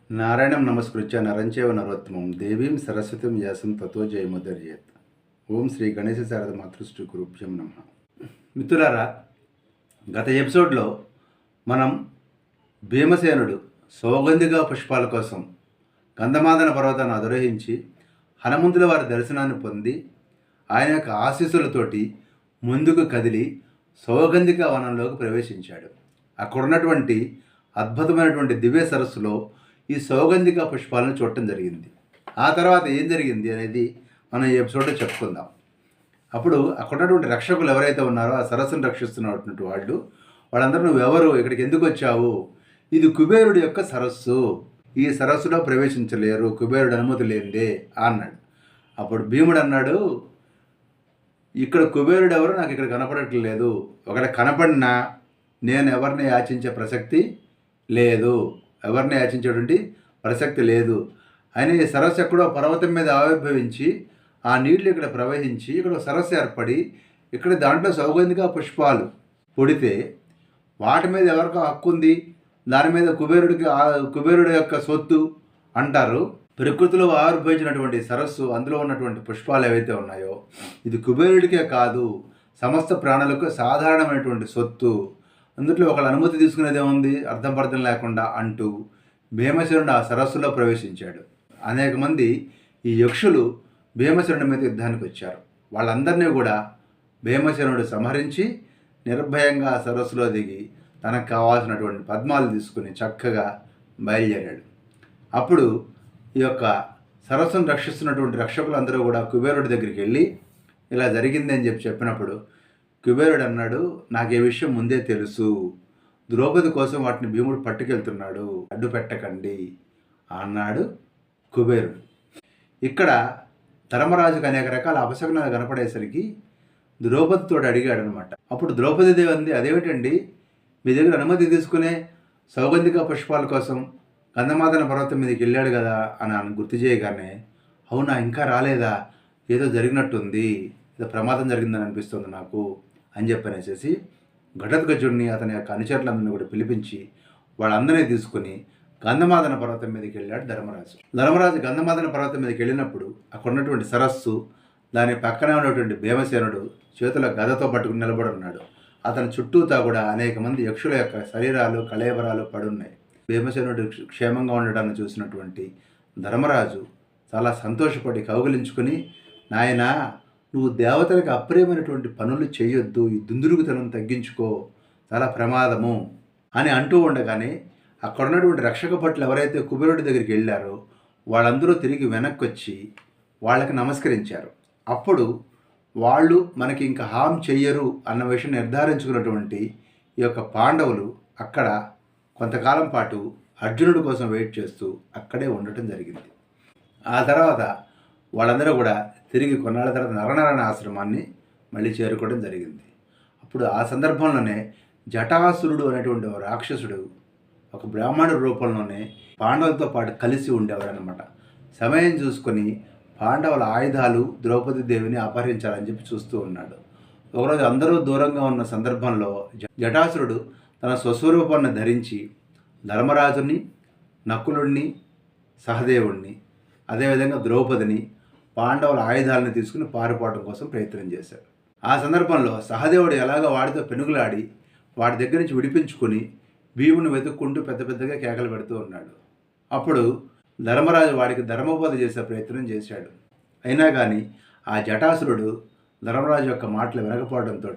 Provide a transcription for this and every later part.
నారాయణం నమస్కృత్య నరంచేవ నరోత్తమం దేవీం సరస్వతిం వ్యాసం తతో జయముదర్యేత్. ఓం శ్రీ గణేశ శారద మాతృశ్రీ గురుభ్యం నమః. మిత్రులారా, గత ఎపిసోడ్లో మనం భీమసేనుడు సౌగంధిక పుష్పాల కోసం గంధమాదన పర్వతాన్ని అధిరోహించి హనుమంతుల వారి దర్శనాన్ని పొంది ఆయన యొక్క ఆశీస్సులతోటి ముందుకు కదిలి సౌగంధిక వనంలోకి ప్రవేశించాడు. అక్కడ ఉన్నటువంటి అద్భుతమైనటువంటి దివ్య సరస్సులో ఈ సౌగంధిక పుష్పాలను చూడటం జరిగింది. ఆ తర్వాత ఏం జరిగింది అనేది మనం ఈ ఎపిసోడ్లో చెప్పుకుందాం. అప్పుడు అక్కడ ఉన్నటువంటి రక్షకులు ఎవరైతే ఉన్నారో ఆ సరస్సును రక్షిస్తున్నటువంటి వాళ్ళందరూ నువ్వెవరు, ఇక్కడికి ఎందుకు వచ్చావు, ఇది కుబేరుడి యొక్క సరస్సు, ఈ సరస్సులో ప్రవేశించలేరు, కుబేరుడు అనుమతి లేనిదే అన్నాడు. అప్పుడు భీముడు అన్నాడు, ఇక్కడ కుబేరుడు ఎవరు నాకు ఇక్కడ కనపడట్లేదు, ఒకవేళ కనపడినా నేను ఎవరిని యాచించే ప్రసక్తి లేదు, ఎవరిని యాచించేటువంటి ప్రసక్తి లేదు. అయినా ఈ సరస్సు ఎక్కడో పర్వతం మీద ఆవిర్భవించి ఆ నీళ్లు ఇక్కడ ప్రవహించి ఇక్కడ సరస్సు ఏర్పడి ఇక్కడ దాంట్లో సౌగంధిక పుష్పాలు పొడితే వాటి మీద ఎవరికో హక్కు ఉంది, దాని మీద కుబేరుడి యొక్క సొత్తు అంటారు. ప్రకృతిలో ఆవిర్భవించినటువంటి సరస్సు, అందులో ఉన్నటువంటి పుష్పాలు ఏవైతే ఉన్నాయో ఇది కుబేరుడికే కాదు, సమస్త ప్రాణులకు సాధారణమైనటువంటి సొత్తు, అందుట్లో ఒకళ్ళ అనుమతి తీసుకునేదే ఉంది అర్థం పర్థం లేకుండా అంటూ భీమసేనుడు ఆ సరస్సులో ప్రవేశించాడు. అనేక మంది ఈ యక్షులు భీమసేనుడి మీద యుద్ధానికి వచ్చారు. వాళ్ళందరినీ కూడా భీమసేనుడు సంహరించి నిర్భయంగా ఆ సరస్సులో దిగి తనకు కావాల్సినటువంటి పద్మాలు తీసుకుని చక్కగా బయలుదేరాడు. అప్పుడు ఈ యొక్క సరస్సును రక్షిస్తున్నటువంటి రక్షకులందరూ కూడా కుబేరుడి దగ్గరికి వెళ్ళి ఇలా జరిగిందని చెప్పినప్పుడు కుబేరుడు అన్నాడు, నాకు ఏ విషయం ముందే తెలుసు, ద్రౌపది కోసం వాటిని భీముడు పట్టుకెళ్తున్నాడు, అడ్డు పెట్టకండి అన్నాడు కుబేరుడు. ఇక్కడ ధర్మరాజుకు అనేక రకాల అపశకునాలు కనపడేసరికి ద్రౌపదితో అడిగాడు అనమాట. అప్పుడు ద్రౌపది దేవి అంది, అదేమిటండి మీ దగ్గర అనుమతి తీసుకునే సౌగంధిక పుష్పాల కోసం గంధమాదన పర్వతం మీదకి వెళ్ళాడు కదా అని గుర్తు చేయగానే, అవునా ఇంకా రాలేదా, ఏదో జరిగినట్టుంది, ఏదో ప్రమాదం జరిగిందని అనిపిస్తుంది నాకు అని చెప్పనేసేసి ఘటోత్కచుడిని అతని యొక్క అనుచరులందరినీ కూడా పిలిపించి వాళ్ళందరినీ తీసుకుని గంధమాదన పర్వతం మీదకి వెళ్ళాడు ధర్మరాజు గంధమాదన పర్వతం మీదకి వెళ్ళినప్పుడు అక్కడ ఉన్నటువంటి సరస్సు, దాని పక్కనే ఉన్నటువంటి భీమసేనుడు చేతుల గదతో పట్టుకుని నిలబడి ఉన్నాడు. అతని చుట్టూతా కూడా అనేక మంది యక్షుల యొక్క శరీరాలు కళేబరాలు పడున్నాయి. భీమసేనుడు క్షేమంగా ఉండడాన్ని చూసినటువంటి ధర్మరాజు చాలా సంతోషపడి కౌగిలించుకుని, నాయనా నువ్వు దేవతలకు అప్రియమైనటువంటి పనులు చేయొద్దు, ఈ దుందురుగుతనం తగ్గించుకో, చాలా ప్రమాదము అని అంటూ ఉండగానే అక్కడ ఉన్నటువంటి రక్షక భటులు ఎవరైతే కుబేరుడి దగ్గరికి వెళ్ళారో వాళ్ళందరూ తిరిగి వెనక్కి వచ్చి వాళ్ళకి నమస్కరించారు. అప్పుడు వాళ్ళు మనకి ఇంకా హామ్ చెయ్యరు అన్న విషయం నిర్ధారించుకున్నటువంటి ఈ యొక్క పాండవులు అక్కడ కొంతకాలం పాటు అర్జునుడి కోసం వెయిట్ చేస్తూ అక్కడే ఉండటం జరిగింది. ఆ తర్వాత వాళ్ళందరూ కూడా తిరిగి కొన్నాళ్ళ తర్వాత నరనారాయణ ఆశ్రమాన్ని మళ్ళీ చేరుకోవడం జరిగింది. అప్పుడు ఆ సందర్భంలోనే జటాసురుడు అనేటువంటి రాక్షసుడు ఒక బ్రాహ్మణుడి రూపంలోనే పాండవులతో పాటు కలిసి ఉండేవారనమాట. సమయం చూసుకొని పాండవుల ఆయుధాలు ద్రౌపది దేవిని అపహరించాలని చెప్పి చూస్తూ ఉన్నాడు. ఒకరోజు అందరూ దూరంగా ఉన్న సందర్భంలో జటాసురుడు తన స్వస్వరూపాన్ని ధరించి ధర్మరాజుని, నకులుడిని, సహదేవుడిని, అదేవిధంగా ద్రౌపదిని, పాండవుల ఆయుధాలను తీసుకుని పారిపోవడం కోసం ప్రయత్నం చేశాడు. ఆ సందర్భంలో సహదేవుడు ఎలాగో వాడితో పెనుగులాడి వాడి దగ్గర నుంచి విడిపించుకొని భీముని వెతుక్కుంటూ పెద్ద పెద్దగా కేకలు పెడుతూ ఉన్నాడు. అప్పుడు ధర్మరాజు వాడికి ధర్మబోధ చేసే ప్రయత్నం చేశాడు. అయినా కానీ ఆ జటాసురుడు ధర్మరాజు యొక్క మాటలు వినకపోవడంతో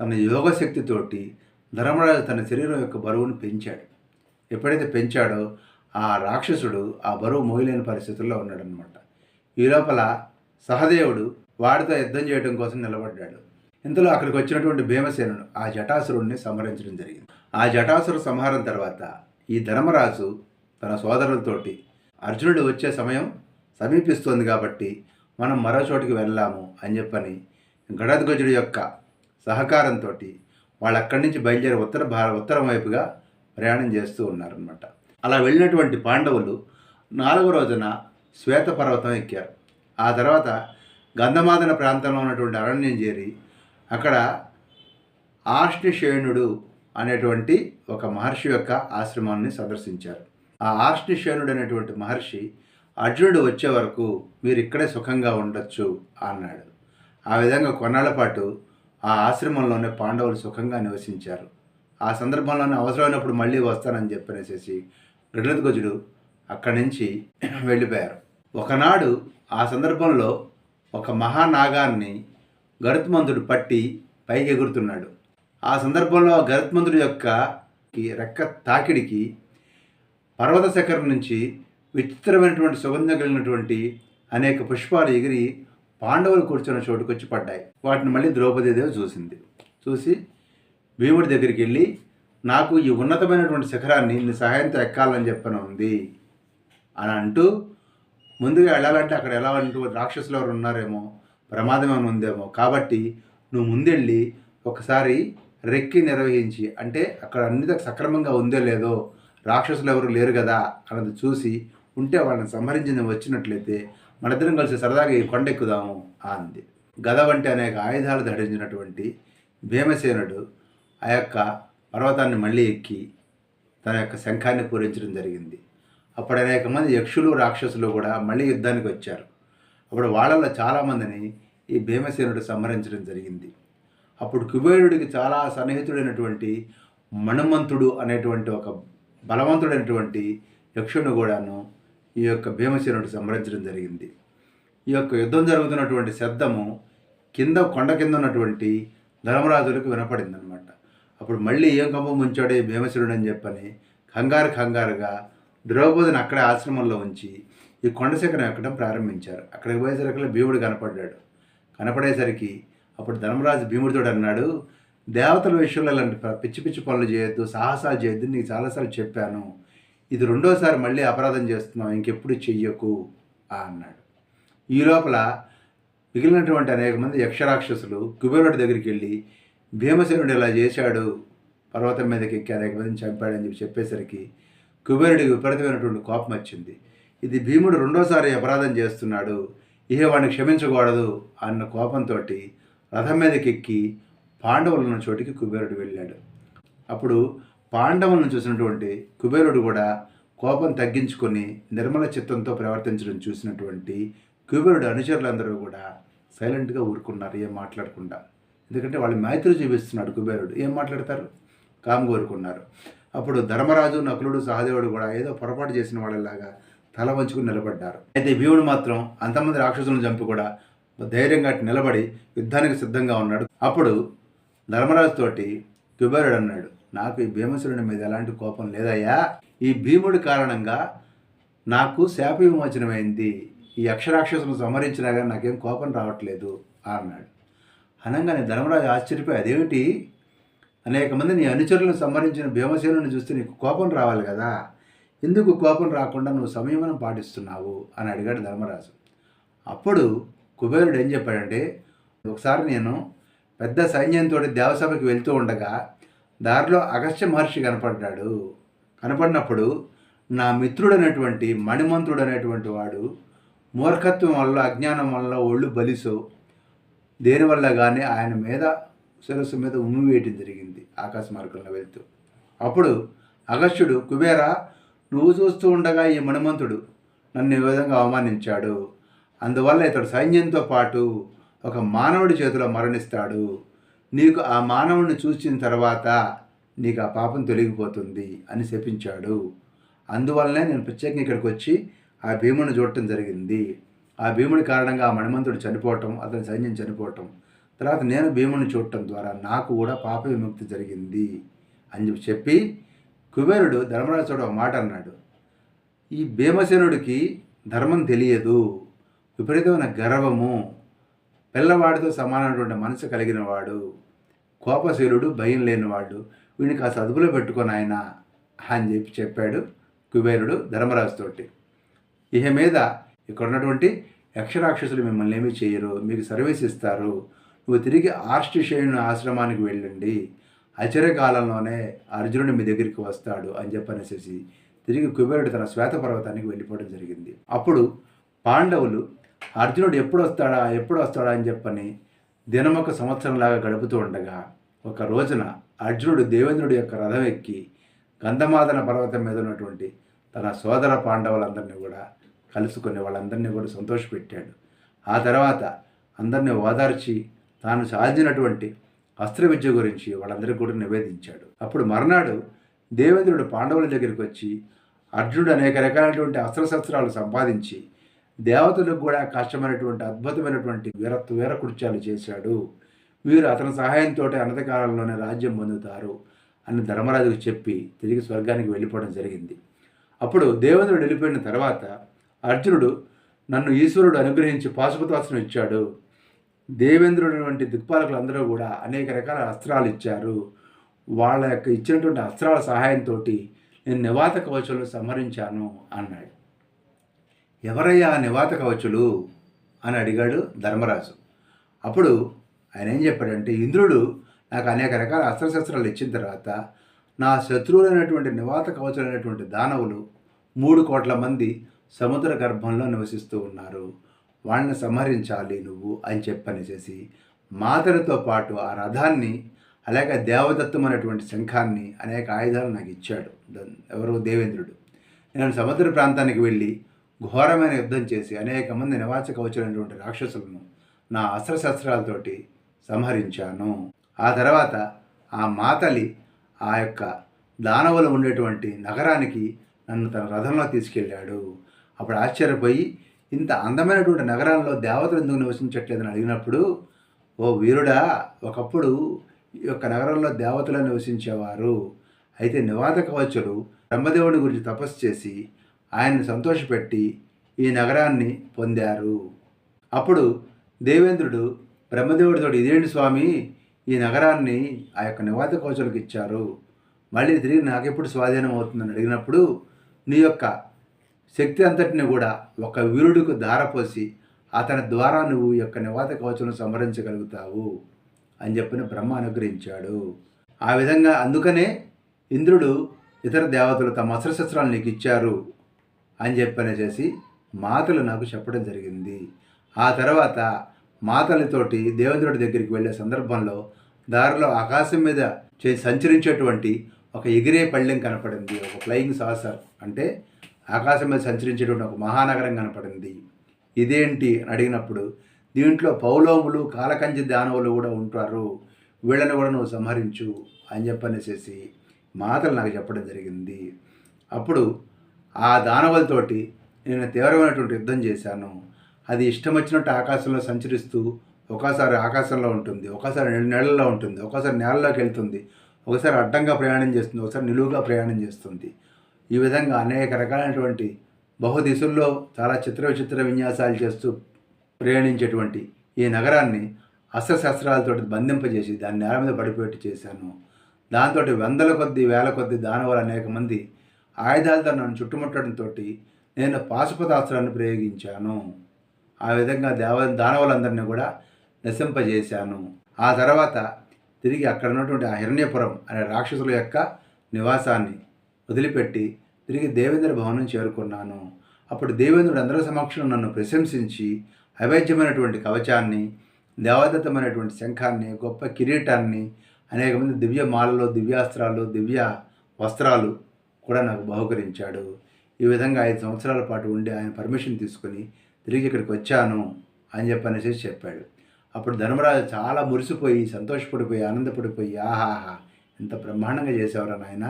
తన యోగశక్తితోటి ధర్మరాజు తన శరీరం యొక్క బరువును పెంచాడు. ఎప్పుడైతే పెంచాడో ఆ రాక్షసుడు ఆ బరువు మోయలేని పరిస్థితుల్లో ఉన్నాడనమాట. ఈ లోపల సహదేవుడు వాడితో యుద్ధం చేయడం కోసం నిలబడ్డాడు. ఇంతలో అక్కడికి వచ్చినటువంటి భీమసేనుడు ఆ జటాసురుడిని సంహరించడం జరిగింది. ఆ జటాసురు సంహారం తర్వాత ఈ ధర్మరాజు తన సోదరులతోటి అర్జునుడు వచ్చే సమయం సమీపిస్తోంది కాబట్టి మనం మరో చోటికి వెళ్ళాము అని చెప్పని ఘటోత్కచుడి యొక్క సహకారంతో వాళ్ళు అక్కడి నుంచి బయలుదేరి ఉత్తరం వైపుగా ప్రయాణం చేస్తూ ఉన్నారనమాట. అలా వెళ్ళినటువంటి పాండవులు 4వ రోజున శ్వేతపర్వతం ఎక్కారు. ఆ తర్వాత గంధమాదన ప్రాంతంలో ఉన్నటువంటి అరణ్యం చేరి అక్కడ ఆష్నిషేణుడు అనేటువంటి ఒక మహర్షి యొక్క ఆశ్రమాన్ని సందర్శించారు. ఆ ఆర్ష్నిషేనుడు అనేటువంటి మహర్షి అర్జునుడు వచ్చే వరకు మీరు ఇక్కడే సుఖంగా ఉండొచ్చు అన్నాడు. ఆ విధంగా కొన్నాళ్ల పాటు ఆ ఆశ్రమంలోనే పాండవులు సుఖంగా నివసించారు. ఆ సందర్భంలోనే అవసరమైనప్పుడు మళ్ళీ వస్తానని చెప్పనేసేసి గరుడధ్వజుడు అక్కడి నుంచి వెళ్ళిపోయారు. ఒకనాడు ఆ సందర్భంలో ఒక మహానాగాన్ని గరుత్మంతుడు పట్టి పైకి ఎగురుతున్నాడు. ఆ సందర్భంలో గరుత్మంతుడి యొక్క రెక్క తాకిడికి పర్వత శిఖరం నుంచి విచిత్రమైనటువంటి సుగంధం కలిగినటువంటి అనేక పుష్పాలు ఎగిరి పాండవులు కూర్చున్న చోటుకు వచ్చి పడ్డాయి. వాటిని మళ్ళీ ద్రౌపదీదేవి చూసి భీముడి దగ్గరికి వెళ్ళి, నాకు ఈ ఉన్నతమైనటువంటి శిఖరాన్ని నీ సహాయంతో ఎక్కాలని చెప్పని ఉంది అని అంటూ, ముందుగా వెళ్ళాలంటే అక్కడ ఎలా అంటూ రాక్షసులు ఎవరు ఉన్నారేమో, ప్రమాదం ఏమైనా ఉందేమో, కాబట్టి నువ్వు ముందెళ్ళి ఒకసారి రెక్కి నిర్వహించి, అంటే అక్కడ అన్ని సక్రమంగా ఉందో లేదో, రాక్షసులు ఎవరు లేరు కదా అన్నది చూసి ఉంటే వాళ్ళని సంహరించి వచ్చినట్లయితే మనిద్దరం కలిసి సరదాగా ఈ కొండ ఎక్కుదాము అంది. గద వంటి అనేక ఆయుధాలు ధరించినటువంటి భీమసేనుడు ఆ యొక్క పర్వతాన్ని మళ్ళీ ఎక్కి తన యొక్క శంఖాన్ని పూరించడం జరిగింది. అప్పుడు అనేక మంది యక్షులు రాక్షసులు కూడా మళ్ళీ యుద్ధానికి వచ్చారు. అప్పుడు వాళ్ళల్లో చాలామందిని ఈ భీమసేనుడు సంహరించడం జరిగింది. అప్పుడు కుబేరుడికి చాలా సన్నిహితుడైనటువంటి మణుమంతుడు అనేటువంటి ఒక బలవంతుడైనటువంటి యక్షుని కూడాను ఈ యొక్క భీమసేనుడు సంహరించడం జరిగింది. ఈ యొక్క యుద్ధం జరుగుతున్నటువంటి శబ్దము కొండ కింద ఉన్నటువంటి ధర్మరాజులకు వినపడిందనమాట. అప్పుడు మళ్ళీ ఏం కంపం ముంచాడే భీమసేనుడు అని చెప్పని కంగారుగా ద్రౌపదిని అక్కడే ఆశ్రమంలో ఉంచి ఈ కొండ శిఖరం ఎక్కడం ప్రారంభించారు. అక్కడికి పోయేసరికి భీముడు కనపడేసరికి అప్పుడు ధర్మరాజు భీముడితో అన్నాడు, దేవతల విషయంలో ఇలాంటి పిచ్చి పనులు చేయొద్దు, సాహసాలు చేయొద్దు, నీకు చాలాసార్లు చెప్పాను, ఇది రెండోసారి మళ్ళీ అపరాధం చేస్తున్నావు, ఇంకెప్పుడు చెయ్యకు అన్నాడు. ఈ లోపల మిగిలినటువంటి అనేక మంది యక్షరాక్షసులు కుబేరుడి దగ్గరికి వెళ్ళి భీమసేనుడు ఇలా చేశాడు, పర్వతం మీదకి ఎక్కి అనేక మందిని చంపాడని చెప్పేసరికి కుబేరుడికి విపరీతమైనటువంటి కోపం వచ్చింది. ఇది భీముడు రెండోసారి అపరాధం చేస్తున్నాడు, వాడిని క్షమించకూడదు అన్న కోపంతో రథం మీదకి ఎక్కి పాండవులున్న చోటికి కుబేరుడు వెళ్ళాడు. అప్పుడు పాండవులను చూసినటువంటి కుబేరుడు కూడా కోపం తగ్గించుకొని నిర్మల చిత్తంతో ప్రవర్తించడం చూసినటువంటి కుబేరుడు అనుచరులందరూ కూడా సైలెంట్గా ఊరుకున్నారు, ఏం మాట్లాడకుండా. ఎందుకంటే వాళ్ళు మైత్రి చూపిస్తున్నాడు కుబేరుడు, ఏం మాట్లాడతారు, కామ్గా ఊరుకున్నారు. అప్పుడు ధర్మరాజు, నకులుడు, సహదేవుడు కూడా ఏదో పొరపాటు చేసిన వాళ్ళలాగా తల వంచుకుని నిలబడ్డారు. అయితే భీముడు మాత్రం అంతమంది రాక్షసులను చంపి కూడా ధైర్యంగా నిలబడి యుద్ధానికి సిద్ధంగా ఉన్నాడు. అప్పుడు ధర్మరాజు తోటి కుబేరుడు అన్నాడు, నాకు ఈ భీమసేనుడి మీద ఎలాంటి కోపం లేదయ్యా, ఈ భీముడి కారణంగా నాకు శాప విమోచనమైంది, ఈ అక్షరాక్షసులను సంహరించినా కానీ నాకేం కోపం రావట్లేదు అన్నాడు. అనగానే ధర్మరాజు ఆశ్చర్యపోయి, అదేమిటి, అనేక మంది నీ అనుచరులను సంహరించిన భీమసేనుని చూస్తే నీకు కోపం రావాలి కదా, ఎందుకు కోపం రాకుండా నువ్వు సంయమనం పాటిస్తున్నావు అని అడిగాడు ధర్మరాజు. అప్పుడు కుబేరుడు ఏం చెప్పాడంటే, ఒకసారి నేను పెద్ద సైన్యంతో దేవసభకి వెళ్తూ ఉండగా దారిలో అగస్త్య మహర్షి కనపడినప్పుడు నా మిత్రుడైనటువంటి మణిమంతుడు అనేటువంటి వాడు మూర్ఖత్వం వల్ల, అజ్ఞానం వల్ల ఒళ్ళు బలిసో దేనివల్ల కానీ ఆయన మీద శిరస్సు మీద ఉమ్మి వేయటం జరిగింది ఆకాశ మార్గంలో వెళ్తూ. అప్పుడు అగస్త్యుడు, కుబేరా, నువ్వు చూస్తూ ఉండగా ఈ మణిమంతుడు నన్ను ఈ విధంగా అవమానించాడు, అందువల్ల ఇతడు సైన్యంతో పాటు ఒక మానవుడి చేతిలో మరణిస్తాడు, నీకు ఆ మానవుడిని చూసిన తర్వాత నీకు ఆ పాపం తొలగిపోతుంది అని శపించాడు. అందువల్లనే నేను ప్రత్యేకంగా ఇక్కడికి వచ్చి ఆ భీముడిని చూడటం జరిగింది. ఆ భీముడి కారణంగా ఆ మణిమంతుడు చనిపోవటం, అతని సైన్యం చనిపోవటం, తర్వాత నేను భీముడిని చూడటం ద్వారా నాకు కూడా పాప విముక్తి జరిగింది అని చెప్పి కుబేరుడు ధర్మరాజుతో ఒక మాట అన్నాడు, ఈ భీమసేనుడికి ధర్మం తెలియదు, విపరీతమైన గర్వము, పిల్లవాడితో సమానమైనటువంటి మనసు కలిగిన వాడు, కోపశీలుడు, భయం లేనివాడు, వీడిని కాస్త అదుపులో పెట్టుకొని ఆయన అని చెప్పాడు కుబేరుడు ధర్మరాజుతోటి. ఇహ మీద ఇక్కడ ఉన్నటువంటి యక్షరాక్షసులు మిమ్మల్ని ఏమీ చేయరు, మీకు సర్వీస్ ఇస్తారు, నువ్వు తిరిగి ఆర్ష్టిషేయుని ఆశ్రమానికి వెళ్ళండి, ఆశ్చర్యకాలంలోనే అర్జునుడు మీ దగ్గరికి వస్తాడు అని చెప్పనేసి తిరిగి కుబేరుడు తన శ్వేతపర్వతానికి వెళ్ళిపోవడం జరిగింది. అప్పుడు పాండవులు అర్జునుడు ఎప్పుడు వస్తాడా అని చెప్పని దినమొక సంవత్సరంలాగా గడుపుతూ ఉండగా ఒక రోజున అర్జునుడు దేవేంద్రుడి యొక్క రథం ఎక్కి గంధమాదన పర్వతం మీద ఉన్నటువంటి తన సోదర పాండవులందరినీ కూడా కలుసుకొని వాళ్ళందరినీ కూడా సంతోషపెట్టాడు. ఆ తర్వాత అందరినీ ఓదార్చి తాను సాధించినటువంటి అస్త్ర విద్య గురించి వాళ్ళందరికీ కూడా నివేదించాడు. అప్పుడు మర్నాడు దేవేంద్రుడు పాండవుల దగ్గరికి వచ్చి అర్జునుడు అనేక రకాలైనటువంటి అస్త్రశస్త్రాలు సంపాదించి దేవతలకు కూడా కష్టమైనటువంటి అద్భుతమైనటువంటి వీరకృత్యాలు చేశాడు. వీరు అతని సహాయంతో అనధికారంలోనే రాజ్యం పొందుతారు అని ధర్మరాజుకు చెప్పి తిరిగి స్వర్గానికి వెళ్ళిపోవడం జరిగింది. అప్పుడు దేవేంద్రుడు వెళ్ళిపోయిన తర్వాత అర్జునుడు, నన్ను ఈశ్వరుడు అనుగ్రహించి పాశుపతాస్త్రం ఇచ్చాడు, దేవేంద్రుడు వంటి దిక్పాలకులందరూ కూడా అనేక రకాల అస్త్రాలు ఇచ్చారు, వాళ్ళ యొక్క ఇచ్చినటువంటి అస్త్రాల సహాయంతో నేను నివాత కవచులు సంహరించాను అన్నాడు. ఎవరయ్యా నివాత కవచులు అని అడిగాడు ధర్మరాజు. అప్పుడు ఆయన ఏం చెప్పాడంటే, ఇంద్రుడు నాకు అనేక రకాల అస్త్రశస్త్రాలు ఇచ్చిన తర్వాత నా శత్రువులైనటువంటి నివాత కవచులైనటువంటి దానవులు 3 కోట్ల మంది సముద్ర గర్భంలో నివసిస్తూ ఉన్నారు, వాళ్ళని సంహరించాలి నువ్వు అని చెప్పనేసేసి మాతలతో పాటు ఆ రథాన్ని అలాగే దేవదత్తమైనటువంటి శంఖాన్ని అనేక ఆయుధాలు నాకు ఇచ్చాడు. ఎవరు? దేవేంద్రుడు. నేను సముద్ర ప్రాంతానికి వెళ్ళి ఘోరమైన యుద్ధం చేసి అనేక మంది నివాస కవచులైనటువంటి రాక్షసులను నా అస్త్రశస్త్రాలతోటి సంహరించాను. ఆ తర్వాత ఆ మాతలి ఆ యొక్క దానవులు ఉండేటువంటి నగరానికి నన్ను తన రథంలో తీసుకెళ్ళాడు. అప్పుడు ఆశ్చర్యపోయి, ఇంత అందమైనటువంటి నగరాల్లో దేవతలు ఎందుకు నివసించట్లేదని అడిగినప్పుడు, ఓ వీరుడా, ఒకప్పుడు ఈ యొక్క నగరంలో దేవతలు నివసించేవారు, అయితే నివాత కవచులు బ్రహ్మదేవుడి గురించి తపస్సు చేసి ఆయన్ని సంతోషపెట్టి ఈ నగరాన్ని పొందారు. అప్పుడు దేవేంద్రుడు బ్రహ్మదేవుడితో, ఇదేంటి స్వామి, ఈ నగరాన్ని ఆ యొక్క నివాత కవచులకు ఇచ్చారు, మళ్ళీ తిరిగి నాకెప్పుడు స్వాధీనం అవుతుందని అడిగినప్పుడు, నీ యొక్క శక్తి అంతటిని కూడా ఒక వీరుడికి ధారపోసి అతని ద్వారా నువ్వు ఈ యొక్క నివాత కవచులను సంహరించగలుగుతావు అని చెప్పిన బ్రహ్మ అనుగ్రహించాడు. ఆ విధంగా అందుకనే ఇంద్రుడు ఇతర దేవతలు తమ అస్త్రశస్త్రాలు నీకు ఇచ్చారు అని చెప్పనేసేసి మాతలు నాకు చెప్పడం జరిగింది. ఆ తర్వాత మాతలతోటి దేవేంద్రుడి దగ్గరికి వెళ్ళే సందర్భంలో దారిలో ఆకాశం మీద సంచరించేటువంటి ఒక ఎగిరే పళ్ళెం కనపడింది, ఒక ఫ్లయింగ్ సాసర్, అంటే ఆకాశం మీద సంచరించేటువంటి ఒక మహానగరం కనపడింది. ఇదేంటి అని అడిగినప్పుడు, దీంట్లో పౌలోములు కాలకంజి దానవులు కూడా ఉంటారు, వీళ్ళని కూడా నువ్వు సంహరించు అని చెప్పనేసేసి మాతలు నాకు చెప్పడం జరిగింది. అప్పుడు ఆ దానవులతోటి నేను తీవ్రమైనటువంటి యుద్ధం చేశాను. అది ఇష్టం వచ్చినట్టు ఆకాశంలో సంచరిస్తూ ఒకసారి ఆకాశంలో ఉంటుంది, ఒకసారి నెలల్లో ఉంటుంది, ఒకసారి నేలలోకి వెళ్తుంది, ఒకసారి అడ్డంగా ప్రయాణం చేస్తుంది, ఒకసారి నిలువుగా ప్రయాణం చేస్తుంది. ఈ విధంగా అనేక రకాలైనటువంటి బహుదిశల్లో చాలా చిత్ర విన్యాసాలు చేస్తూ ప్రయాణించేటువంటి ఈ నగరాన్ని అస్త్రశస్త్రాలతో బంధింపజేసి దాన్ని నేల మీద పడిపోయేట్టు చేశాను. దాంతో వందల కొద్ది వేల కొద్ది దానవులు అనేక మంది ఆయుధాలతో నన్ను చుట్టుముట్టడంతో నేను పాశుపతాస్త్రాన్ని ప్రయోగించాను. ఆ విధంగా దానవులందరినీ కూడా నశింపజేశాను. ఆ తర్వాత తిరిగి అక్కడ ఉన్నటువంటి ఆ హిరణ్యపురం అనే రాక్షసుల యొక్క నివాసాన్ని వదిలిపెట్టి తిరిగి దేవేంద్ర భవనం చేరుకున్నాను. అప్పుడు దేవేంద్రుడు అందరి సమక్షంలో నన్ను ప్రశంసించి అవేద్యమైనటువంటి కవచాన్ని, దేవదత్తమైనటువంటి శంఖాన్ని, గొప్ప కిరీటాన్ని, అనేక మంది దివ్య మాలలు, దివ్యాస్త్రాలు, దివ్య వస్త్రాలు కూడా నాకు బహుకరించాడు. ఈ విధంగా 5 సంవత్సరాల పాటు ఉండి ఆయన పర్మిషన్ తీసుకుని తిరిగి ఇక్కడికి వచ్చాను అని చెప్పనేసి చెప్పాడు. అప్పుడు ధర్మరాజు చాలా మురిసిపోయి, సంతోషపడిపోయి, ఆనందపడిపోయి, ఆహాహా, ఎంత బ్రహ్మాండంగా చేసేవారా నాయన,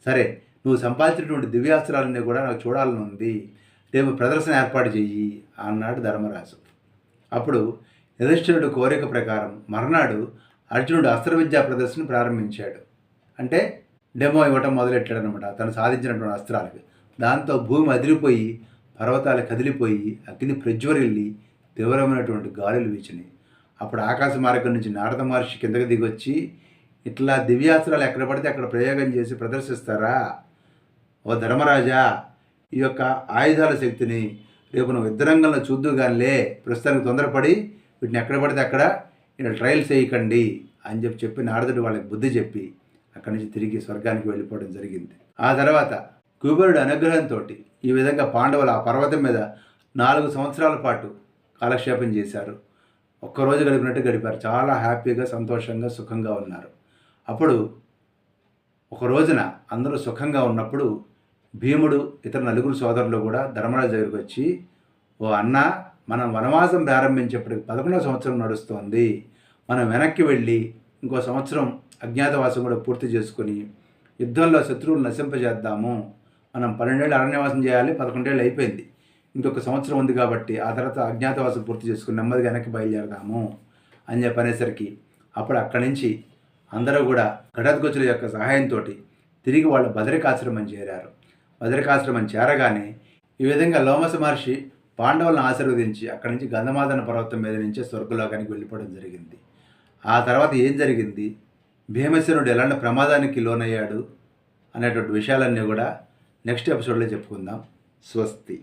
సరే నువ్వు సంపాదించినటువంటి దివ్యాస్త్రాలన్నీ కూడా నాకు చూడాలని ఉంది, రేపు ప్రదర్శన ఏర్పాటు చెయ్యి అన్నాడు ధర్మరాజు. అప్పుడు యుధిష్ఠిరుడు కోరిక ప్రకారం మర్నాడు అర్జునుడు అస్త్ర విద్యా ప్రదర్శన ప్రారంభించాడు. అంటే డెమో ఇవ్వటం మొదలెట్టాడు అనమాట తను సాధించినటువంటి అస్త్రాలకి. దాంతో భూమి అదిరిపోయి, పర్వతాలు కదిలిపోయి, అగ్ని ప్రజ్వరిల్లి తీవ్రమైనటువంటి గాలులు వీచినాయి. అప్పుడు ఆకాశ మార్గం నుంచి నారద మహర్షి కిందకి దిగొచ్చి, ఇట్లా దివ్యాస్త్రాలు ఎక్కడ పడితే అక్కడ ప్రయోగం చేసి ప్రదర్శిస్తారా? ఓ ధర్మరాజా, ఈ యొక్క ఆయుధాల శక్తిని రేపు నువ్వు యుద్ధరంగంలో చూద్దుగానిలే, ప్రస్తుతానికి తొందరపడి వీటిని ఎక్కడ పడితే అక్కడ ఇక్కడ ట్రయల్స్ చేయకండి అని చెప్పి నారదుడు వాళ్ళకి బుద్ధి చెప్పి అక్కడి నుంచి తిరిగి స్వర్గానికి వెళ్ళిపోవడం జరిగింది. ఆ తర్వాత కుబేరుడు అనుగ్రహంతో ఈ విధంగా పాండవులు ఆ పర్వతం మీద 4 సంవత్సరాల పాటు కాలక్షేపం చేశారు. ఒక్కరోజు గడిపినట్టు గడిపారు. చాలా హ్యాపీగా, సంతోషంగా, సుఖంగా ఉన్నారు. అప్పుడు ఒక రోజున అందరూ సుఖంగా ఉన్నప్పుడు భీముడు ఇతర నలుగురు సోదరులు కూడా ధర్మరాజు దగ్గరికి వచ్చి, ఓ అన్న, మనం వనవాసం ప్రారంభించేప్పటికి 11వ సంవత్సరం నడుస్తోంది. మనం వెనక్కి వెళ్ళి ఇంకో సంవత్సరం అజ్ఞాతవాసం కూడా పూర్తి చేసుకుని యుద్ధంలో శత్రువులు నశింపజేద్దాము. మనం 12 ఏళ్ళు అరణ్యవాసం చేయాలి, 11 ఏళ్ళు అయిపోయింది, ఇంకొక సంవత్సరం ఉంది కాబట్టి ఆ తర్వాత అజ్ఞాతవాసం పూర్తి చేసుకుని నెమ్మదిగా వెనక్కి బయలుదేరదాము అని చెప్పనేసరికి అప్పుడు అక్కడి నుంచి అందరూ కూడా ఘటోత్కచుల యొక్క సహాయంతో తిరిగి వాళ్ళు బదరికాశ్రమం చేరారు. బదరికాశ్రమం చేరగానే ఈ విధంగా లోమస మహర్షి పాండవులను ఆశీర్వదించి అక్కడి నుంచి గంధమాదన పర్వతం మీద నుంచే స్వర్గలోకానికి వెళ్ళిపోవడం జరిగింది. ఆ తర్వాత ఏం జరిగింది, భీమసేనుడు ఎలాంటి ప్రమాదానికి లోనయ్యాడు అనేటువంటి విషయాలన్నీ కూడా నెక్స్ట్ ఎపిసోడ్లో చెప్పుకుందాం. స్వస్తి.